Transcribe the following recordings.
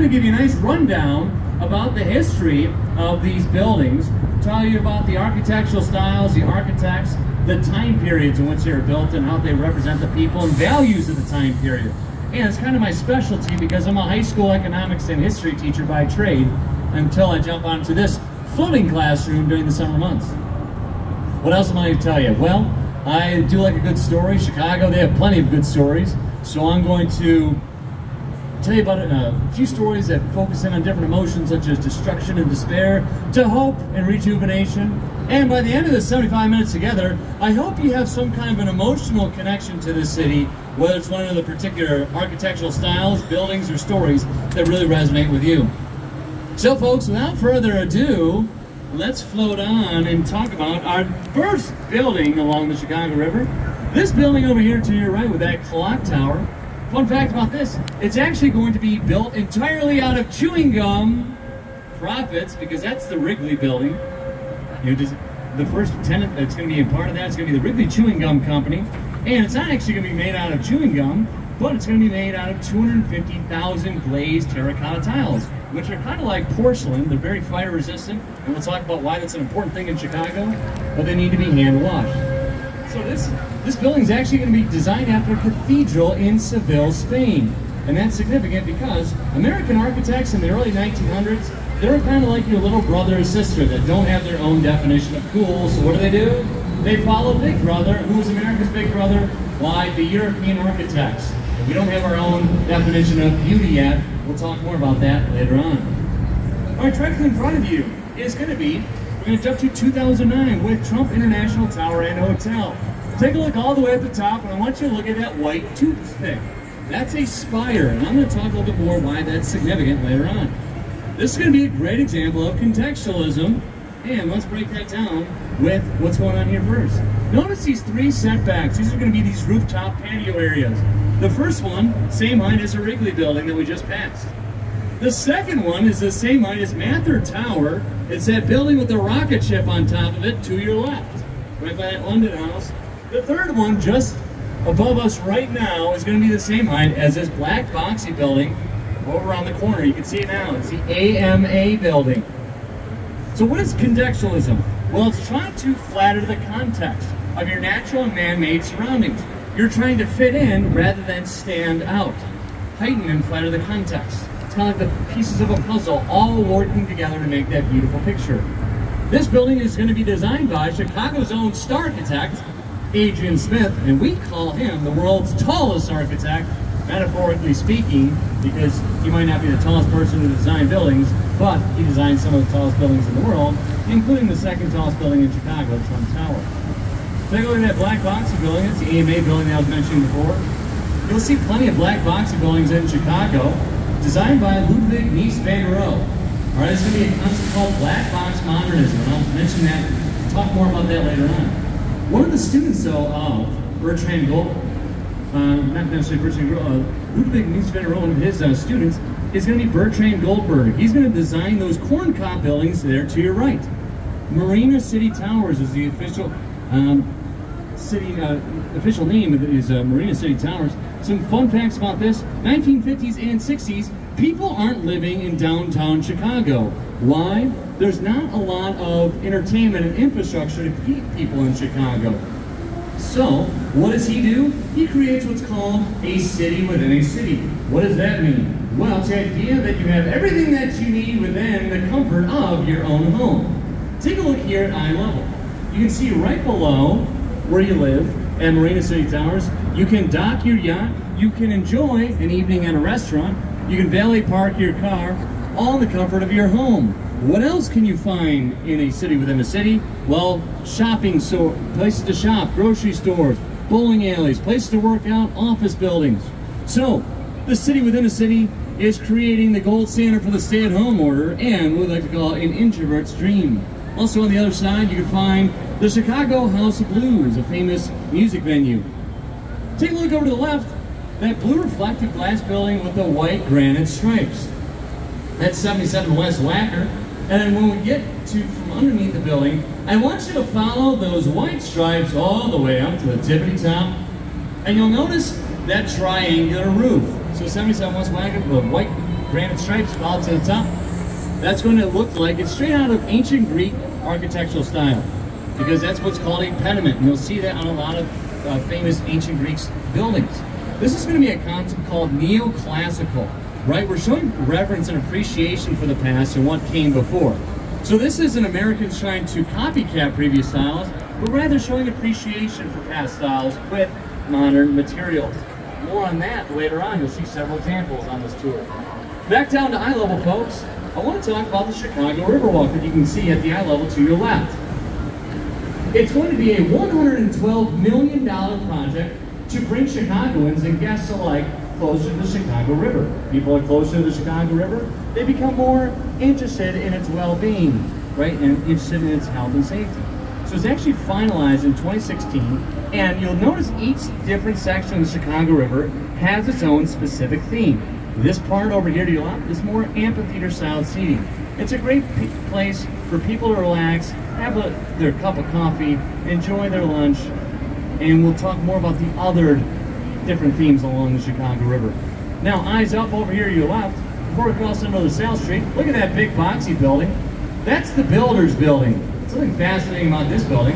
to give you a nice rundown about the history of these buildings, tell you about the architectural styles, the architects, the time periods in which they were built, and how they represent the people and values of the time period. And it's kind of my specialty because I'm a high school economics and history teacher by trade until I jump onto this floating classroom during the summer months. What else am I going to tell you? Well, I do like a good story. Chicago, they have plenty of good stories. So I'm going to tell you about a few stories that focus in on different emotions such as destruction and despair, to hope and rejuvenation. And by the end of the 75 minutes together, I hope you have some kind of an emotional connection to this city, whether it's one of the particular architectural styles, buildings, or stories that really resonate with you. So folks, without further ado, let's float on and talk about our first building along the Chicago River. This building over here to your right with that clock tower. Fun fact about this, it's actually going to be built entirely out of chewing gum profits, because that's the Wrigley building. You know, the first tenant that's going to be a part of that is going to be the Wrigley Chewing Gum Company. And it's not actually going to be made out of chewing gum, but it's going to be made out of 250,000 glazed terracotta tiles, which are kind of like porcelain. They're very fire resistant, and we'll talk about why that's an important thing in Chicago, but they need to be hand washed. So this building is actually going to be designed after a cathedral in Seville, Spain. And that's significant because American architects in the early 1900s, they were kind of like your little brother or sister that don't have their own definition of cool. So what do? They follow Big Brother. Who's America's Big Brother? Why, the European architects. We don't have our own definition of beauty yet. We'll talk more about that later on. All right, directly in front of you is going to be, we're going to jump to 2009 with Trump International Tower and Hotel. Take a look all the way at the top, and I want you to look at that white toothpick. That's a spire, and I'm going to talk a little bit more why that's significant later on. This is going to be a great example of contextualism, and let's break that down with what's going on here first. Notice these three setbacks. These are going to be these rooftop patio areas. The first one, same height as the Wrigley building that we just passed. The second one is the same height as Mather Tower. It's that building with the rocket ship on top of it to your left, right by that London house. The third one, just above us right now, is going to be the same height as this black boxy building over on the corner. You can see it now. It's the AMA building. So what is contextualism? Well, it's trying to flatter the context of your natural and man-made surroundings. You're trying to fit in rather than stand out. Heighten and flatter the context. It's kind of like the pieces of a puzzle all working together to make that beautiful picture. This building is going to be designed by Chicago's own star architect, Adrian Smith, and we call him the world's tallest architect, metaphorically speaking, because he might not be the tallest person to design buildings, but he designed some of the tallest buildings in the world, including the second tallest building in Chicago, Trump Tower. Take a look at that black boxy building. It's the AMA building that I was mentioning before. You'll see plenty of black boxy buildings in Chicago, designed by Ludwig Mies van der Rohe. All right, it's going to be a concept called black box modernism, and I'll mention that, talk more about that later on. One of the students, though, of Bertrand Goldberg, not necessarily Bertrand Goldberg, Ludwig Mies van der Rohe, one of his students, is going to be Bertrand Goldberg. He's going to design those corncob buildings there to your right. Marina City Towers is the official official name is Marina City Towers. Some fun facts about this: 1950s and 60s, people aren't living in downtown Chicago. Why? There's not a lot of entertainment and infrastructure to keep people in Chicago. So, what does he do? He creates what's called a city within a city. What does that mean? Well, it's the idea that you have everything that you need within the comfort of your own home. Take a look here at eye level. You can see right below where you live at Marina City Towers. You can dock your yacht. You can enjoy an evening at a restaurant. You can valet park your car, all in the comfort of your home. What else can you find in a city within a city? Well, shopping, so places to shop, grocery stores, bowling alleys, places to work out, office buildings. So, the city within a city is creating the gold standard for the stay-at-home order, and what we like to call an introvert's dream. Also on the other side, you can find the Chicago House of Blues, a famous music venue. Take a look over to the left, that blue reflective glass building with the white granite stripes. That's 77 West Wacker. And then when we get to from underneath the building, I want you to follow those white stripes all the way up to the tippity top. And you'll notice that triangular roof. So 77 West Wacker with a white granite stripes all to the top. That's going to look like it's straight out of ancient Greek architectural style, because that's what's called a pediment, and you'll see that on a lot of famous ancient Greek buildings. This is going to be a concept called neoclassical, right? We're showing reverence and appreciation for the past and what came before. So this isn't Americans trying to copycat previous styles, but rather showing appreciation for past styles with modern materials. More on that later on. You'll see several examples on this tour. Back down to eye level, folks. I want to talk about the Chicago Riverwalk that you can see at the eye level to your left. It's going to be a $112 million project to bring Chicagoans and guests alike closer to the Chicago River. People are closer to the Chicago River, they become more interested in its well-being, right, and interested in its health and safety. So it's actually finalized in 2016, and you'll notice each different section of the Chicago River has its own specific theme. This part over here to your left is more amphitheater-style seating. It's a great place for people to relax, have their cup of coffee, enjoy their lunch, and we'll talk more about the other different themes along the Chicago River. Now, eyes up over here to your left. Before we cross into the South Street, look at that big boxy building. That's the Builders Building. Something fascinating about this building.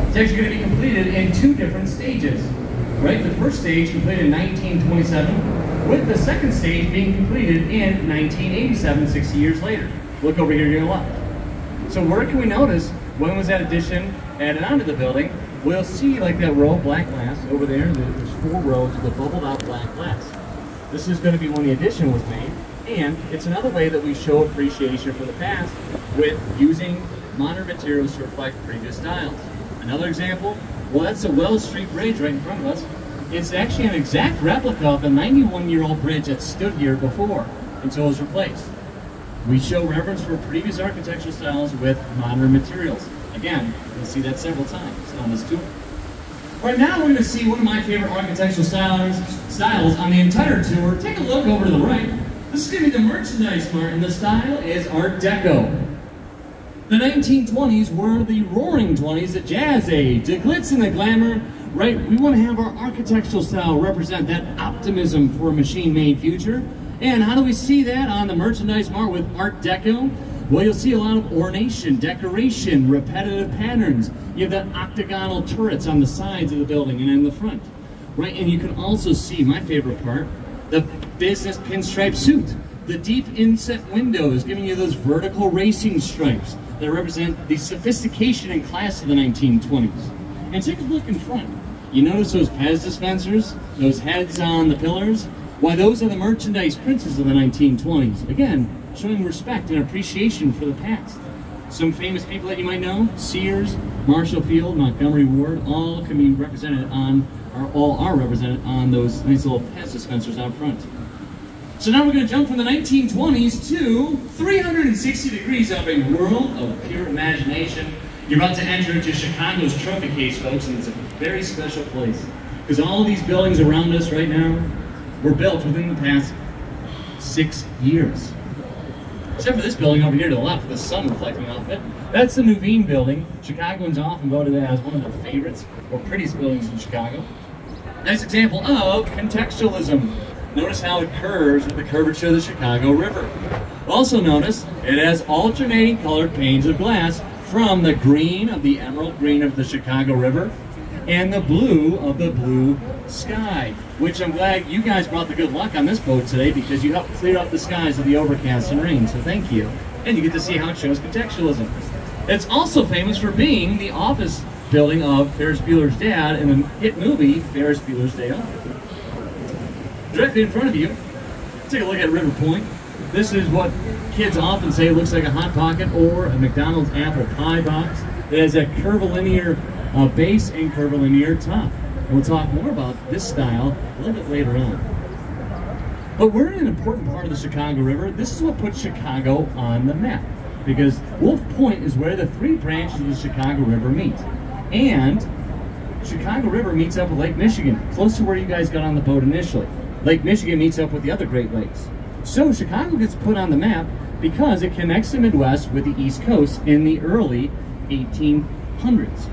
It's actually going to be completed in two different stages. Right, the first stage completed in 1927, with the second stage being completed in 1987, 60 years later. Look over here to your left. So where can we notice when was that addition added onto the building? We'll see like that row of black glass over there. There's 4 rows of the bubbled out black glass. This is going to be when the addition was made, and it's another way that we show appreciation for the past with using modern materials to reflect previous styles. Another example, well, that's the Wells Street Bridge right in front of us. It's actually an exact replica of the 91-year-old bridge that stood here before until it was replaced. We show reverence for previous architectural styles with modern materials. Again, you'll see that several times on this tour. Right now, we're going to see one of my favorite architectural styles on the entire tour. Take a look over to the right. This is going to be the Merchandise Mart, and the style is Art Deco. The 1920s were the roaring 20s, the jazz age, the glitz and the glamour, right? We want to have our architectural style represent that optimism for a machine-made future. And how do we see that on the Merchandise Mart with Art Deco? Well, you'll see a lot of ornation, decoration, repetitive patterns. You have that octagonal turrets on the sides of the building and in the front, right? And you can also see, my favorite part, the business pinstripe suit. The deep inset windows giving you those vertical racing stripes that represent the sophistication and class of the 1920s. And take a look in front. You notice those Pez dispensers, those heads on the pillars? Why, those are the merchandise princes of the 1920s. Again, showing respect and appreciation for the past. Some famous people that you might know, Sears, Marshall Field, Montgomery Ward, all can be represented on, or all are represented on those nice little Pez dispensers out front. So now we're going to jump from the 1920s to 360 degrees of a world of pure imagination. You're about to enter into Chicago's trophy case, folks, and it's a very special place. Because all of these buildings around us right now were built within the past 6 years. Except for this building over here to the left with the sun reflecting off it. That's the Nuveen building. Chicagoans often voted that as one of their favorites or prettiest buildings in Chicago. Nice example of contextualism. Notice how it curves with the curvature of the Chicago River. Also notice it has alternating colored panes of glass from the green of the emerald green of the Chicago River and the blue of the blue sky, which I'm glad you guys brought the good luck on this boat today because you helped clear up the skies of the overcast and rain, so thank you. And you get to see how it shows contextualism. It's also famous for being the office building of Ferris Bueller's dad in the hit movie Ferris Bueller's Day Off. Directly in front of you, take a look at River Point. This is what kids often say looks like a Hot Pocket or a McDonald's apple pie box. It has a curvilinear base and curvilinear top. And we'll talk more about this style a little bit later on. But we're in an important part of the Chicago River. This is what puts Chicago on the map, because Wolf Point is where the 3 branches of the Chicago River meet. And Chicago River meets up with Lake Michigan, close to where you guys got on the boat initially. Lake Michigan meets up with the other Great Lakes. So Chicago gets put on the map because it connects the Midwest with the East Coast in the early 1800s.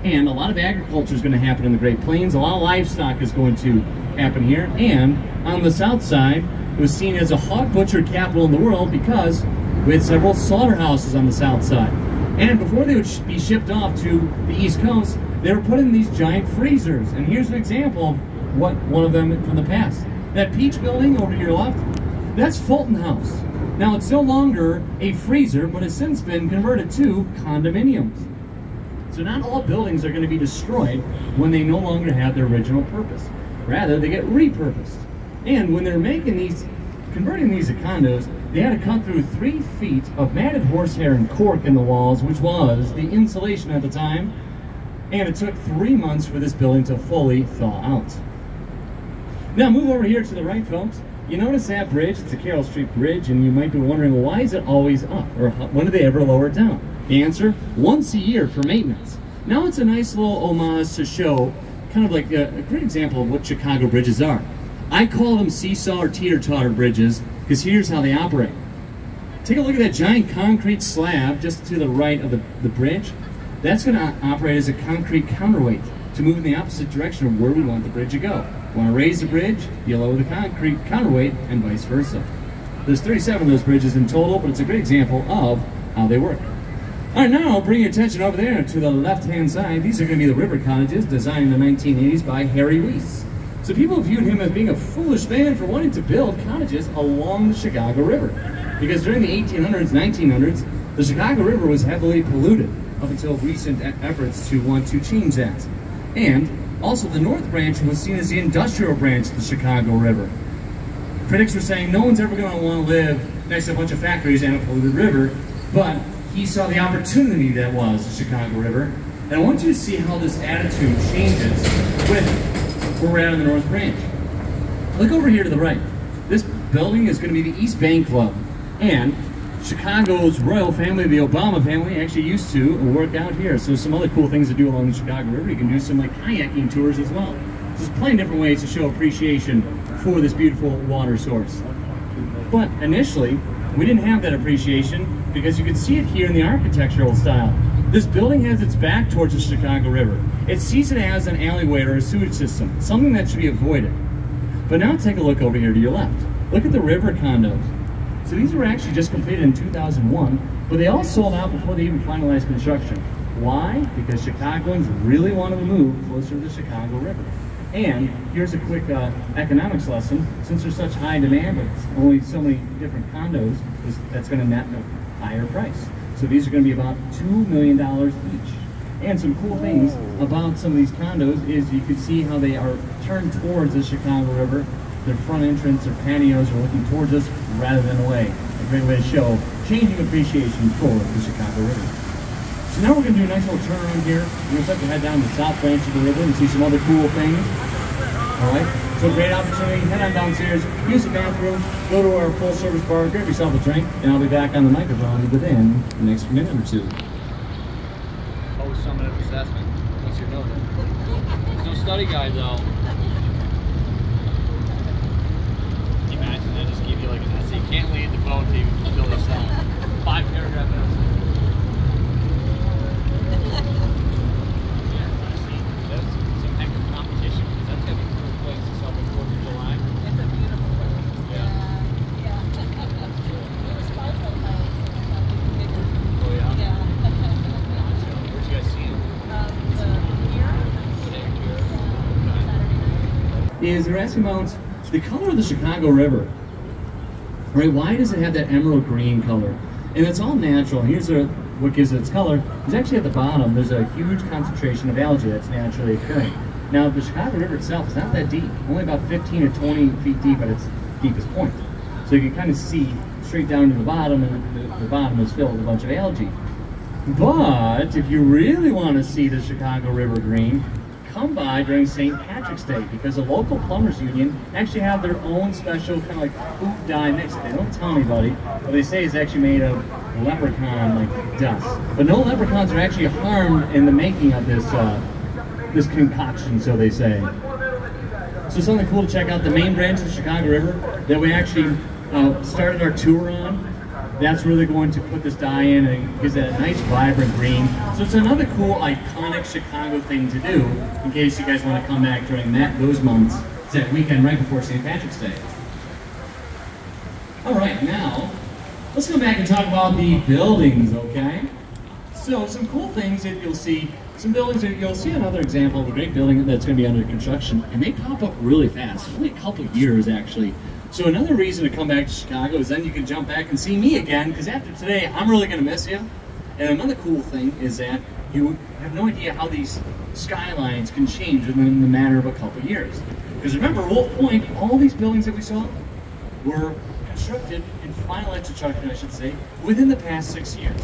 And a lot of agriculture is going to happen in the Great Plains. A lot of livestock is going to happen here. And on the south side, It was seen as a hog butcher capital in the world because we had several slaughterhouses on the south side. And before they would be shipped off to the East Coast, they were put in these giant freezers. And here's an example of one of them from the past. That peach building over to your left, that's Fulton House. Now it's no longer a freezer, but has since been converted to condominiums. So not all buildings are going to be destroyed when they no longer have their original purpose. Rather, they get repurposed. And when they're converting these to condos, they had to cut through 3 feet of matted horsehair and cork in the walls, which was the insulation at the time. And it took 3 months for this building to fully thaw out. Now move over here to the right, folks. You notice that bridge, it's a Carroll Street Bridge, and you might be wondering, well, why is it always up? Or when do they ever lower it down? The answer, once a year for maintenance. Now it's a nice little homage to show, kind of like a great example of what Chicago bridges are. I call them seesaw or teeter-totter bridges, because here's how they operate. Take a look at that giant concrete slab just to the right of the bridge. That's going to operate as a concrete counterweight to move in the opposite direction of where we want the bridge to go. Want to raise the bridge, you lower the concrete counterweight, and vice versa. There's 37 of those bridges in total, but it's a great example of how they work. All right, now bring your attention over there to the left-hand side. These are going to be the river cottages designed in the 1980s by Harry Weiss. So people viewed him as being a foolish man for wanting to build cottages along the Chicago River. Because during the 1800s, 1900s, the Chicago River was heavily polluted up until recent efforts to want to change that. And also the North Branch was seen as the industrial branch of the Chicago River. Critics were saying no one's ever going to want to live next to a bunch of factories and a polluted river, but he saw the opportunity that was the Chicago River. And I want you to see how this attitude changes with where we're at in the North Branch. Look over here to the right. This building is going to be the East Bank Club. And Chicago's royal family, the Obama family, actually used to work out here. So some other cool things to do along the Chicago River. You can do some like kayaking tours as well. There's plenty of different ways to show appreciation for this beautiful water source. But initially, we didn't have that appreciation because you could see it here in the architectural style. This building has its back towards the Chicago River. It sees it as an alleyway or a sewage system, something that should be avoided. But now take a look over here to your left. Look at the river condos. So these were actually just completed in 2001, but they all sold out before they even finalized construction. Why? Because Chicagoans really wanted to move closer to the Chicago River. And here's a quick economics lesson. Since there's such high demand, but only so many different condos, that's going to net a higher price. So these are going to be about $2 million each. And some cool things about some of these condos is you can see how they are turned towards the Chicago River. Their front entrance, their patios are looking towards us rather than away. A great way to show changing appreciation for the Chicago River. So now we're going to do a nice little turnaround here. We're going to head down the south branch of the river and see some other cool things. Alright, so great opportunity. Head on downstairs, use the bathroom, go to our full service bar, grab yourself a drink, and I'll be back on the microphone within the next minute or two. Always summative assessment, once you know that. There's no study guide though. Imagine they just give you like an essay. You can't lead the boat till you fill this out. 5-paragraph essay. Is they're asking about the color of the Chicago River. Right? Why does it have that emerald green color? And it's all natural. Here's what gives it its color. Is actually at the bottom, there's a huge concentration of algae that's naturally occurring. Now, the Chicago River itself is not that deep, only about 15 to 20 feet deep at its deepest point. So you can kind of see straight down to the bottom, and the bottom is filled with a bunch of algae. But if you really want to see the Chicago River green, come by during St. Patrick's Day, because the local plumbers union actually have their own special kind of like food dye mix. They don't tell anybody, but they say it's actually made of leprechaun like dust. But no leprechauns are actually harmed in the making of this this concoction, so they say. So something cool to check out, the main branch of the Chicago River that we actually started our tour on. That's where they're going to put this dye in, and it gives that a nice vibrant green. So it's another cool, iconic Chicago thing to do in case you guys want to come back during those months. It's that weekend right before St. Patrick's Day. All right, now let's go back and talk about the buildings, okay? So some cool things that you'll see, some buildings that you'll see another example of a great building that's going to be under construction, and they pop up really fast, only a couple of years actually. So another reason to come back to Chicago is then you can jump back and see me again, because after today, I'm really going to miss you. And another cool thing is that you have no idea how these skylines can change within the matter of a couple of years. Because remember, Wolf Point, all these buildings that we saw were constructed and finalized construction, I should say, within the past 6 years.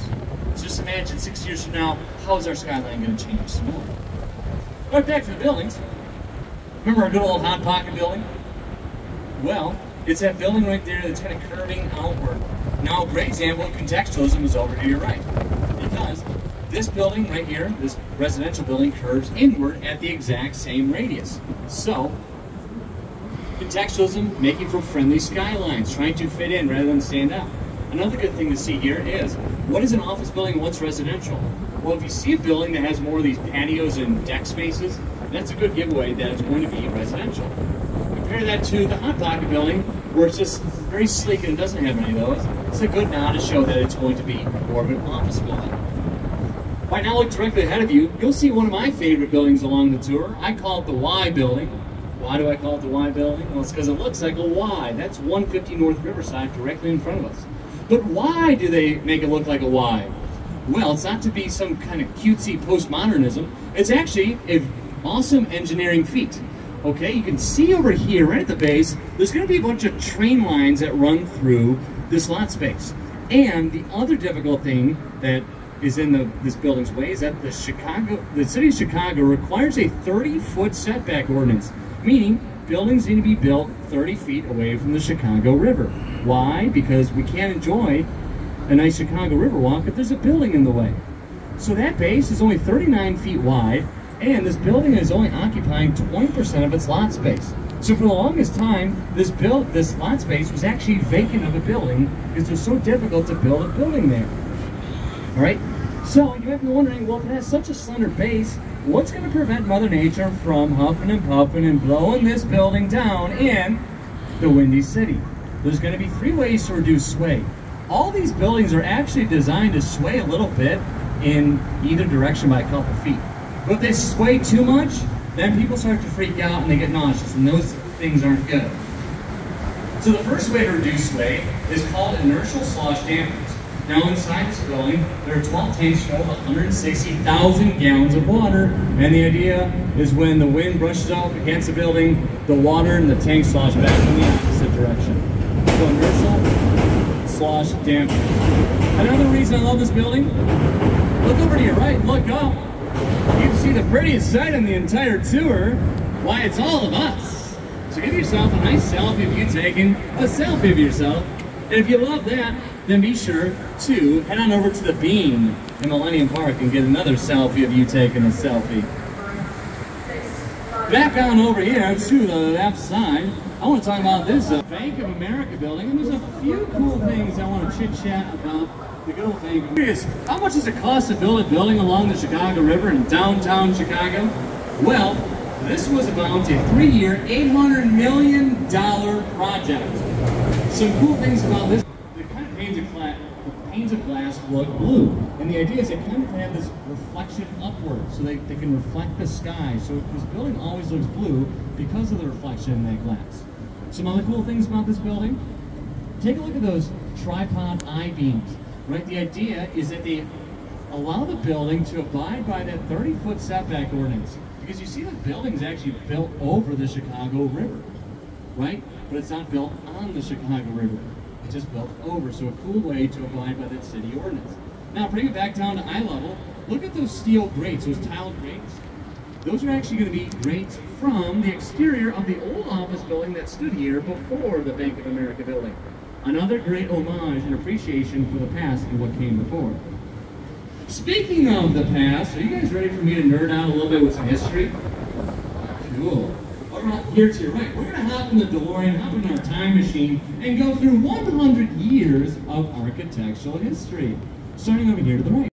So just imagine 6 years from now, how is our skyline going to change some more? All right, back to the buildings. Remember our good old Hot Pocket building? Well, it's that building right there that's kind of curving outward. Now, a great example of contextualism is over to your right. Because this building right here, this residential building, curves inward at the exact same radius. So, contextualism, making for friendly skylines, trying to fit in rather than stand out. Another good thing to see here is, what is an office building and what's residential? Well, if you see a building that has more of these patios and deck spaces, that's a good giveaway that it's going to be residential. Compare that to the Hot Pocket building, where it's just very sleek and it doesn't have any of those. It's a good nod to show that it's going to be more of an office building. Right now, look directly ahead of you, you'll see one of my favorite buildings along the tour. I call it the Y building. Why do I call it the Y building? Well, it's because it looks like a Y. That's 150 North Riverside directly in front of us. But why do they make it look like a Y? Well, it's not to be some kind of cutesy postmodernism. It's actually an awesome engineering feat. Okay, you can see over here, right at the base, there's going to be a bunch of train lines that run through this lot space. And the other difficult thing that is in this building's way is that the city of Chicago requires a 30-foot setback ordinance, meaning buildings need to be built 30 feet away from the Chicago River. Why? Because we can't enjoy a nice Chicago River walk if there's a building in the way. So that base is only 39 feet wide, and this building is only occupying 20% of its lot space. So for the longest time, this lot space was actually vacant of a building because it was so difficult to build a building there. All right? So you might be wondering, well, if it has such a slender base, what's going to prevent Mother Nature from huffing and puffing and blowing this building down in the Windy City? There's going to be 3 ways to reduce sway. All these buildings are actually designed to sway a little bit in either direction by a couple feet. But if they sway too much, then people start to freak out and they get nauseous, and those things aren't good. So the first way to reduce sway is called inertial slosh dampers. Now inside this building, there are 12 tanks full of 160,000 gallons of water, and the idea is when the wind brushes up against the building, the water and the tank slosh back in the opposite direction. So inertial slosh dampers. Another reason I love this building, look over to your right, look up. You can see the prettiest sight on the entire tour. Why, it's all of us. So give yourself a nice selfie of you taking a selfie of yourself. And if you love that, then be sure to head on over to the Beam in Millennium Park and get another selfie of you taking a selfie. Back on over here to the left side, I want to talk about this Bank of America building, and there's a few cool things I want to chit-chat about the good old Bank of America. How much does it cost to build a building along the Chicago River in downtown Chicago? Well, this was about a 3-year, $800 million project. Some cool things about this, the kind of panes of glass look blue. And the idea is they kind of have this reflection upward, so they can reflect the sky. So this building always looks blue because of the reflection in that glass. Some other cool things about this building, take a look at those tripod I-beams. Right, the idea is that they allow the building to abide by that 30-foot setback ordinance. Because you see the building's actually built over the Chicago River, right? But it's not built on the Chicago River. It's just built over, so a cool way to abide by that city ordinance. Now, bring it back down to eye level. Look at those steel grates, those tiled grates. Those are actually going to be grates from the exterior of the old office building that stood here before the Bank of America building. Another great homage and appreciation for the past and what came before. Speaking of the past, are you guys ready for me to nerd out a little bit with some history? Cool. All right, here to your right, we're going to hop in the DeLorean, hop in our time machine, and go through 100 years of architectural history. Starting over here to the right.